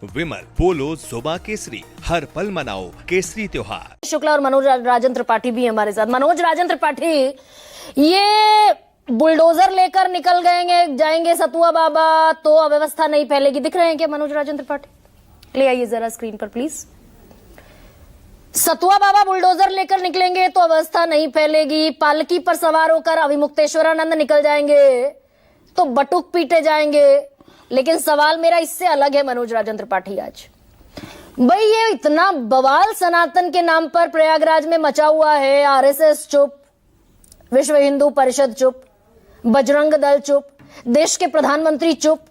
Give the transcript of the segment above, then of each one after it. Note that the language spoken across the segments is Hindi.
विमल पोलो जुबा केसरी, हर पल मनाओ केसरी त्योहार। शुक्ला और मनोज राजन त्रिपाठी भी हमारे साथ। मनोज राजन त्रिपाठी, ये बुलडोजर लेकर निकल जाएंगे सतुआ बाबा तो अव्यवस्था नहीं फैलेगी, दिख रहे हैं क्या मनोज राजन त्रिपाठी? ले आइए जरा स्क्रीन पर प्लीज। सतुआ बाबा बुलडोजर लेकर निकलेंगे तो अवस्था नहीं फैलेगी, पालकी पर सवार होकर अभिमुक्तेश्वरानंद निकल जाएंगे तो बटुक पीटे जाएंगे। लेकिन सवाल मेरा इससे अलग है मनोज राजन त्रिपाठी। आज भाई ये इतना बवाल सनातन के नाम पर प्रयागराज में मचा हुआ है, आरएसएस चुप, विश्व हिंदू परिषद चुप, बजरंग दल चुप, देश के प्रधानमंत्री चुप,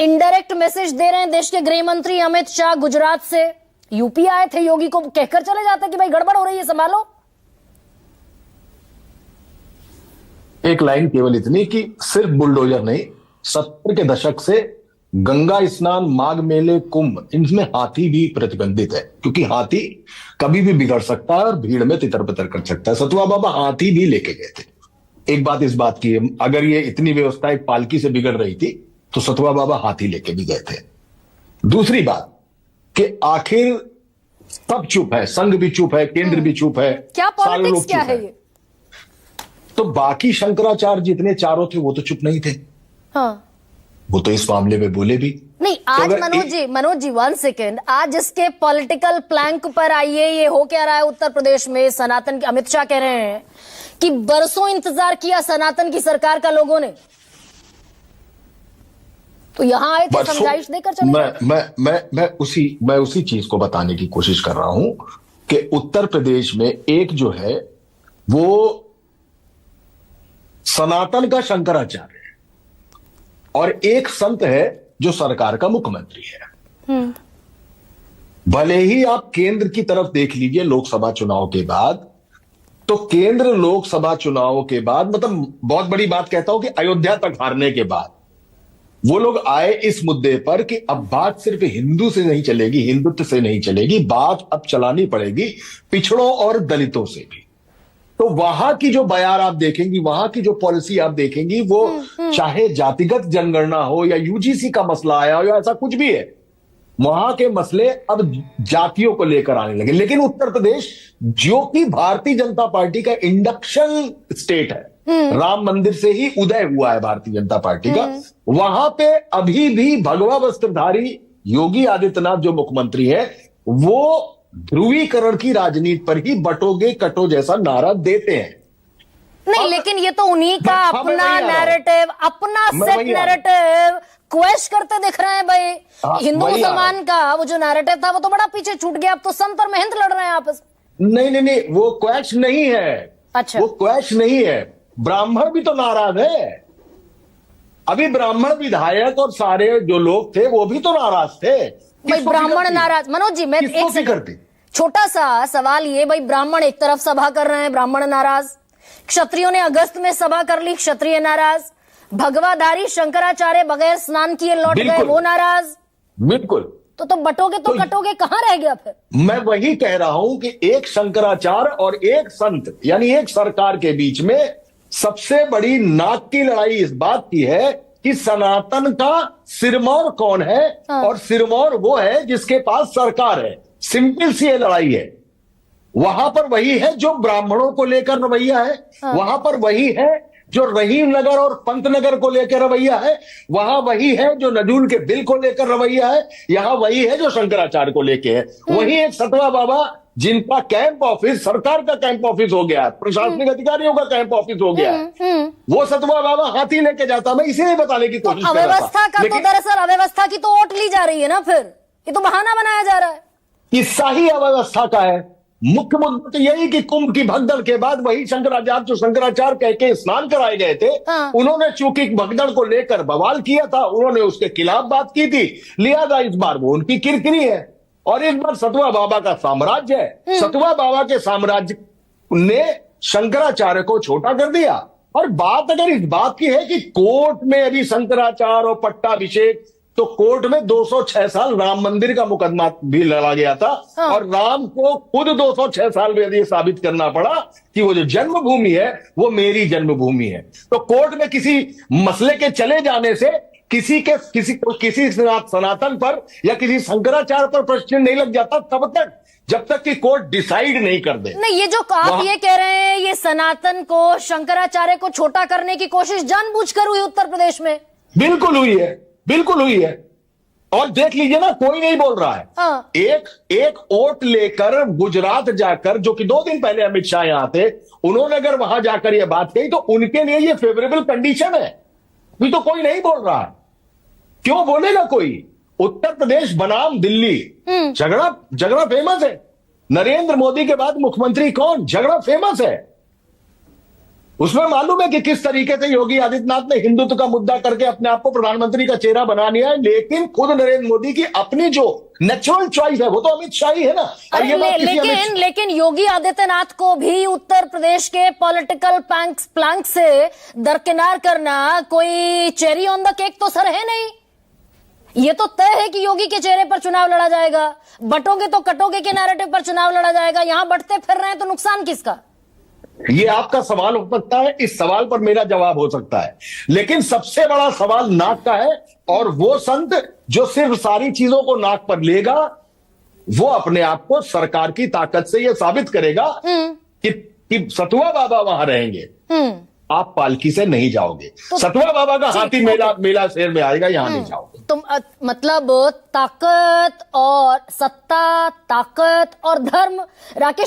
इनडायरेक्ट मैसेज दे रहे हैं देश के गृह मंत्री अमित शाह गुजरात से, यूपी आए थे, योगी को कहकर चले जाते कि भाई गड़बड़ हो रही है संभालो। एक लाइन केवल इतनी कि सिर्फ बुलडोजर नहीं, 70 के दशक से गंगा स्नान, माघ मेले, कुंभ, इनमें हाथी भी प्रतिबंधित है, क्योंकि हाथी कभी भी बिगड़ सकता है और भीड़ में तितर बितर कर सकता है। सतुआ बाबा हाथी भी लेके गए थे। एक बात इस बात की है, अगर ये इतनी व्यवस्था एक पालकी से बिगड़ रही थी तो सतुआ बाबा हाथी लेके भी गए थे। दूसरी बात कि आखिर सब चुप है, संघ भी चुप है, केंद्र भी चुप है, क्या पॉलिटिक्स क्या है ये? तो बाकी शंकराचार्य जितने चारों थे वो तो चुप नहीं थे। हाँ, वो तो इस मामले में बोले भी नहीं। आज तो मनोज जी 1 सेकेंड, आज इसके पॉलिटिकल प्लैंक पर आइए। ये हो क्या रहा है उत्तर प्रदेश में? सनातन, अमित शाह कह रहे हैं कि बरसों इंतजार किया सनातन की सरकार का लोगों ने, तो यहां आए थे समझाइश देकर चले। मैं उसी चीज को बताने की कोशिश कर रहा हूं कि उत्तर प्रदेश में एक जो है वो सनातन का शंकराचार्य है और एक संत है जो सरकार का मुख्यमंत्री है। भले ही आप केंद्र की तरफ देख लीजिए लोकसभा चुनाव के बाद, तो केंद्र लोकसभा चुनाव के बाद, मतलब बहुत बड़ी बात कहता हूं कि अयोध्या तक हारने के बाद वो लोग आए इस मुद्दे पर कि अब बात सिर्फ हिंदू से नहीं चलेगी, हिंदुत्व से नहीं चलेगी, बात अब चलानी पड़ेगी पिछड़ों और दलितों से भी। तो वहां की जो बयार आप देखेंगी, वहां की जो पॉलिसी आप देखेंगी, वो चाहे जातिगत जनगणना हो या यूजीसी का मसला आया हो या ऐसा कुछ भी है, वहां के मसले अब जातियों को लेकर आने लगे। लेकिन उत्तर प्रदेश जो कि भारतीय जनता पार्टी का इंडक्शन स्टेट है, राम मंदिर से ही उदय हुआ है भारतीय जनता पार्टी का, वहां पे अभी भी भगवा वस्त्रधारी योगी आदित्यनाथ जो मुख्यमंत्री है वो ध्रुवीकरण की राजनीति पर ही बटोगे कटो जैसा नारा देते हैं। नहीं, लेकिन ये तो उन्हीं का अपना नैरेटिव, अपना सेट नैरेटिव क्वेश्चन करते दिख रहे हैं भाई। हिंदू मुसलमान का वो जो नैरेटिव था वो तो बड़ा पीछे छूट गया, अब तो संत और महंत लड़ रहे हैं आपस में। नहीं, वो क्वेश्चन नहीं है। अच्छा, वो क्वेश्चन नहीं है। ब्राह्मण भी तो नाराज है। अभी ब्राह्मण विधायक और सारे जो लोग थे वो भी तो नाराज थे। भाई ब्राह्मण नाराज, मनोज जी मैं एक छोटा सा सवाल ये, भाई ब्राह्मण एक तरफ सभा कर रहे हैं, ब्राह्मण नाराज, क्षत्रियों ने अगस्त में सभा कर ली, क्षत्रिय नाराज, भगवाधारी शंकराचार्य बगैर स्नान किए लौट गए, वो नाराज। बिल्कुल। तो बटोगे तो कटोगे, कहां रह गया फिर? मैं वही कह रहा हूं कि एक शंकराचार्य और एक संत यानी एक सरकार के बीच में सबसे बड़ी नाक की लड़ाई इस बात की है कि सनातन का सिरमौर कौन है। हाँ। और सिरमौर वो है जिसके पास सरकार है। सिंपल सी लड़ाई है। वहां पर वही है जो ब्राह्मणों को लेकर रवैया है। हाँ। वहां पर वही है जो रहीम नगर और पंतनगर को लेकर रवैया है। वहां वही है जो नजूल के बिल को लेकर रवैया है। यहां वही है जो शंकराचार्य को लेकर है। वही एक सतुआ बाबा जिनका कैंप ऑफिस सरकार का कैंप ऑफिस हो गया है, प्रशासनिक अधिकारियों का कैंप ऑफिस हो गया है, वो सतुआ बाबा हाथी लेके जाता। मैं इसीलिए बताने की कोशिश कर रहा था। अव्यवस्था का तो दरअसल अव्यवस्था की तो ओट ली जा रही है ना, फिर ये तो बहाना बनाया जा रहा है। किस्सा ही अव्यवस्था का है। मुख्य मुद्दा तो यही कि कुंभ की भगदड़ के बाद वही शंकराचार्य जो शंकराचार्य कह के स्नान कराए गए थे, उन्होंने चूंकि भगदड़ को लेकर बवाल किया था, उन्होंने उसके खिलाफ बात की थी, लिहाजा इस बार वो उनकी किरकिरी है। और इस बार सतुआ बाबा का साम्राज्य है। सतुआ बाबा के साम्राज्य ने शंकराचार्य को छोटा कर दिया। और बात अगर इस बात की है कि कोर्ट में अभी शंकराचार्य और पट्टाभिषेक, तो कोर्ट में 206 साल राम मंदिर का मुकदमा भी लड़ा गया था। हाँ। और राम को खुद 206 साल में यह साबित करना पड़ा कि वो जो जन्मभूमि है वो मेरी जन्मभूमि है। तो कोर्ट में किसी मसले के चले जाने से किसी सनातन पर या किसी शंकराचार्य पर प्रश्न नहीं लग जाता तब तक, जब तक कि कोर्ट डिसाइड नहीं कर दे। नहीं, ये जो आप ये कह रहे हैं, ये सनातन को, शंकराचार्य को छोटा करने की कोशिश जानबूझकर हुई उत्तर प्रदेश में। बिल्कुल हुई है, बिल्कुल हुई है। और देख लीजिए ना, कोई नहीं बोल रहा है। हाँ। एक वोट लेकर गुजरात जाकर, जो कि 2 दिन पहले अमित शाह यहां थे, उन्होंने अगर वहां जाकर यह बात कही तो उनके लिए यह फेवरेबल कंडीशन है। अभी तो कोई नहीं बोल रहा है। क्यों बोलेगा कोई? उत्तर प्रदेश बनाम दिल्ली, झगड़ा फेमस है। नरेंद्र मोदी के बाद मुख्यमंत्री कौन? झगड़ा फेमस है। उसमें मालूम है कि किस तरीके से योगी आदित्यनाथ ने हिंदुत्व का मुद्दा करके अपने आप को प्रधानमंत्री का चेहरा बना लिया है, लेकिन खुद नरेंद्र मोदी की अपनी जो नेचुरल चॉइस है वो तो अमित शाह ही है ना। और ये बात लेकिन योगी आदित्यनाथ को भी उत्तर प्रदेश के पॉलिटिकल प्लैंक से दरकिनार करना कोई चेरी ऑन द केक तो सर है नहीं। ये तो तय है कि योगी के चेहरे पर चुनाव लड़ा जाएगा, बटोगे तो कटोगे के नैरेटिव पर चुनाव लड़ा जाएगा। यहां बटते फिर रहे हैं तो नुकसान किसका? ये आपका सवाल हो सकता है, इस सवाल पर मेरा जवाब हो सकता है, लेकिन सबसे बड़ा सवाल नाक का है। और वो संत जो सिर्फ सारी चीजों को नाक पर लेगा, वो अपने आप को सरकार की ताकत से यह साबित करेगा कि सतुआ बाबा वहां रहेंगे, आप पालकी से नहीं जाओगे। तो सतुआ बाबा का हाथी मेला शहर में आएगा, यहां नहीं जाओगे। तो मतलब ताकत और सत्ता, ताकत और धर्म, राकेश